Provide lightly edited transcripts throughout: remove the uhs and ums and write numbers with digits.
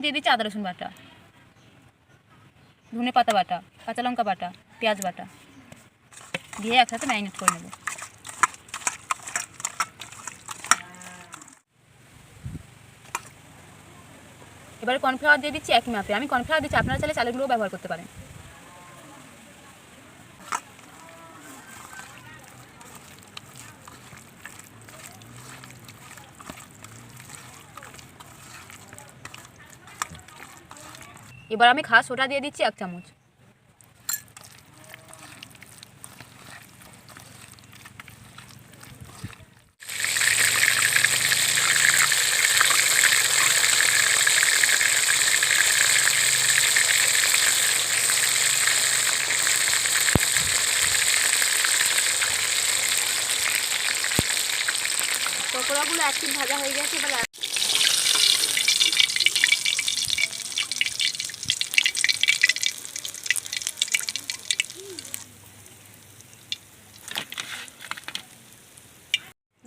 দিয়ে দিচ্ছি আদা রসুন বাটা, ধনে পাতা বাটা, কাঁচা লঙ্কা বাটা, পেঁয়াজ বাটা দিয়ে একসাথে ম্যারিনেট করে নেব। এবারে কর্নফ্লাওয়ার দিয়ে দিচ্ছি একই মাপে। আমি কর্নফ্লাওয়ার দিচ্ছি, আপনারা চাইলে চালের গুঁড়োও ব্যবহার করতে পারেন। এবার আমি খাস সোডা দিয়ে দিচ্ছি 1 চামচ। পকোড়াগুলো এক পিঠ ভাজা হয়ে গেছে। এবার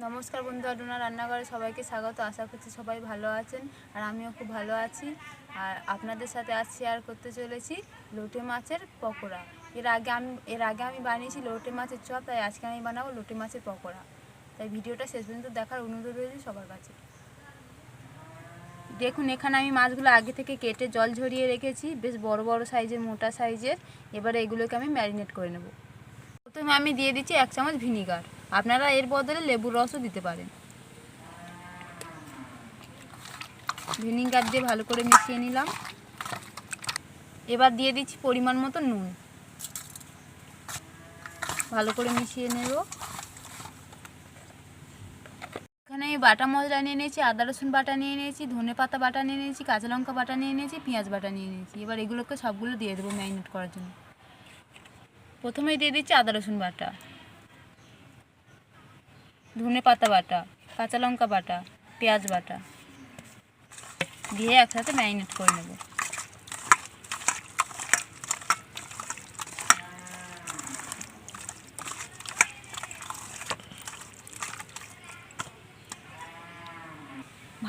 নমস্কার বন্ধুরা, ডোনা রান্নাঘরে সবাইকে স্বাগত। আশা করছি সবাই ভালো আছেন, আর আমিও খুব ভালো আছি। আর আপনাদের সাথে আজ শেয়ার করতে চলেছি লোটে মাছের পকোড়া। এর আগে আমি বানিয়েছি লোটে মাছের চপ, তাই আজকে আমি বানাবো লোটে মাছের পকোড়া। তাই ভিডিওটা শেষ পর্যন্ত দেখার অনুরোধ রয়েছে সবার কাছে। দেখুন, এখানে আমি মাছগুলো আগে থেকে কেটে জল ঝরিয়ে রেখেছি, বেশ বড় বড় সাইজের, মোটা সাইজের। এবারে এগুলোকে আমি ম্যারিনেট করে নেব। প্রথমে আমি দিয়ে দিচ্ছি 1 চামচ ভিনিগার, আপনারা এর বদলে লেবুর রসও দিতে পারেন। ভিনিগার দিয়ে ভালো করে মিশিয়ে নিলাম। এবার দিয়ে দিচ্ছি পরিমাণ মতো নুন, ভালো করে মিশিয়ে নেব। এখানে আমি বাটা মশলা নিয়ে নিয়েছি, আদা রসুন বাটা নিয়ে নিয়েছি, ধনে পাতা বাটা নিয়ে নিয়েছি, কাঁচা লঙ্কা বাটা নিয়ে নিয়েছি, পেঁয়াজ বাটা নিয়ে নিয়েছি। এবার এগুলোকে সবগুলো দিয়ে দেবো ম্যারিনেট করার জন্য। প্রথমেই দিয়ে দিচ্ছি আদা রসুন বাটা, ধনে পাতা বাটা, কাঁচা লঙ্কা বাটা, পেঁয়াজ বাটা দিয়ে একসাথে ম্যারিনেট করে নেব।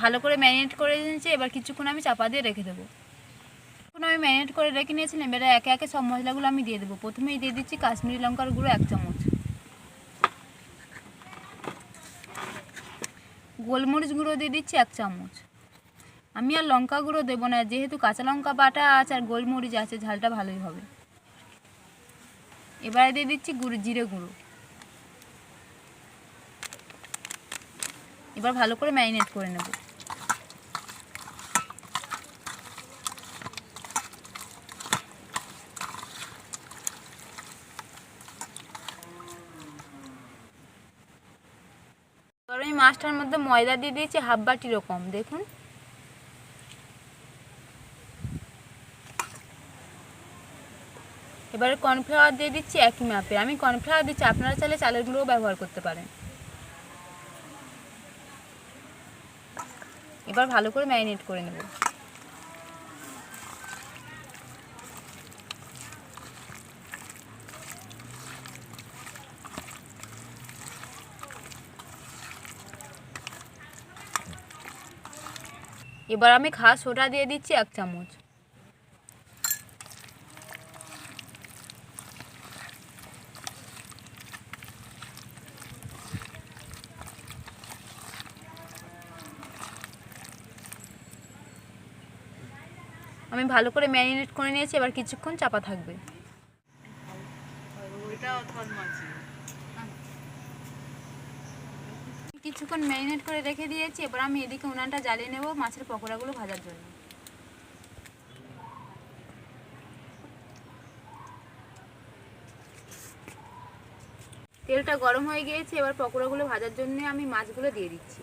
ভালো করে ম্যারিনেট করে নিয়েছি। এবার কিছুক্ষণ আমি চাপা দিয়ে রেখে দেবো। এখন আমি ম্যারিনেট করে রেখে নিয়েছিলাম। এবারে একে একে সব মশলাগুলো আমি দিয়ে দেবো। প্রথমেই দিয়ে দিচ্ছি কাশ্মীরি লঙ্কার গুঁড়ো 1 চামচ, গোলমরিচ গুঁড়ো দিয়ে দিচ্ছি 1 চামচ। আমি আর লঙ্কা গুঁড়ো দেবো না, যেহেতু কাঁচা লঙ্কা বাটা আছে আর গোলমরিচ আছে, ঝালটা ভালোই হবে। এবারে দিয়ে দিচ্ছি জিরে গুঁড়ো। এবার ভালো করে ম্যারিনেট করে নেব। এবার আমি মাছটার মধ্যে ময়দা দিয়ে দিয়েছি হাফ বাটি রকম, দেখুন। এবারে কর্নফ্লাওয়ার দিয়ে দিচ্ছি একই মাপে। আমি কর্নফ্লাওয়ার দিচ্ছি, আপনারা চাইলে চালের গুঁড়োও ব্যবহার করতে পারেন। এবার ভালো করে ম্যারিনেট করে নেব। এবার আমি খাস সোডা দিয়ে দিচ্ছি 1 চামচ। আমি ভালো করে ম্যারিনেট করে নিয়েছি। এবার কিছুক্ষণ চাপা থাকবে। কিছুক্ষণ ম্যারিনেট করে রেখে দিয়েছি। এবার আমি এদিকে উনানটা জ্বালিয়ে নেব মাছের পকোড়াগুলো ভাজার জন্য। তেলটা গরম হয়ে গিয়েছে। এবার পকোড়াগুলো ভাজার জন্য আমি মাছগুলো দিয়ে দিচ্ছি।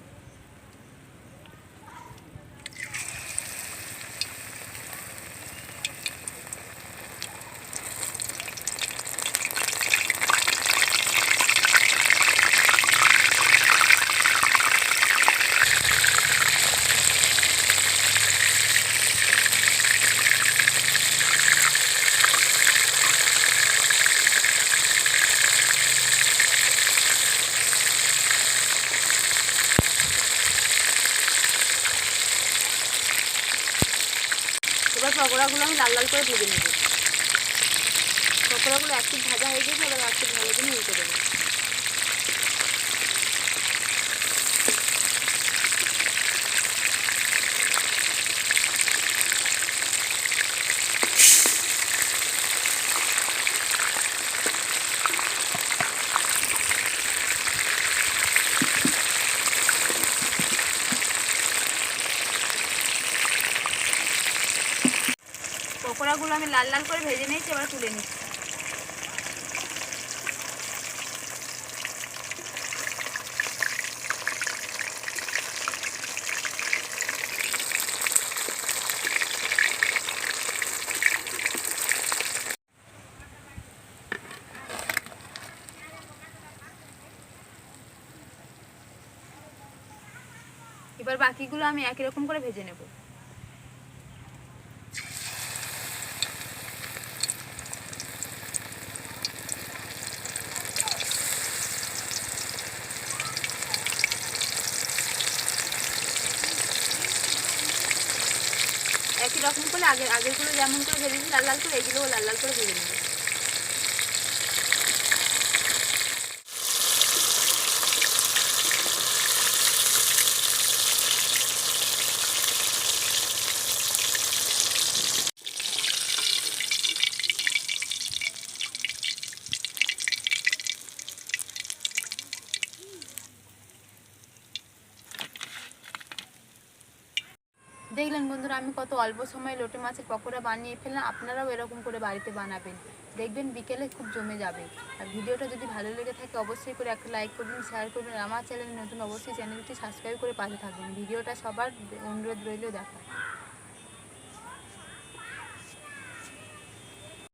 এবার পকোড়াগুলো আমি লাল লাল করে ভেজে নেব। পকোড়াগুলো এক পিঠ ভাজা হয়ে গেছে, এবার এক পিঠ ভালো করে উল্টে দেবো। পকোড়াগুলো আমি লাল লাল করে ভেজে নিয়েছি, এবার তুলে নিচ্ছি। এবার বাকিগুলো আমি একই রকম করে ভেজে নেব। একই রকম করে আগেরগুলো যেমন করে ভেজেছি লাল লাল করে, এগুলোও লাল লাল করে ভেজে নেব। দেখলেন বন্ধুরা, আমি কত অল্প সময়ে লোটে মাছের পকোড়া বানিয়ে ফেললাম। আপনারাও এরকম করে বাড়িতে বানাবেন, দেখবেন বিকেলে খুব জমে যাবে। আর ভিডিওটা যদি ভালো লেগে থাকে অবশ্যই করে একটা লাইক করবেন, শেয়ার করবেন। আমার চ্যানেল নতুন অবশ্যই চ্যানেলটি সাবস্ক্রাইব করে পাশে থাকবেন। ভিডিওটা সবার অনুরোধ রইল দেখা।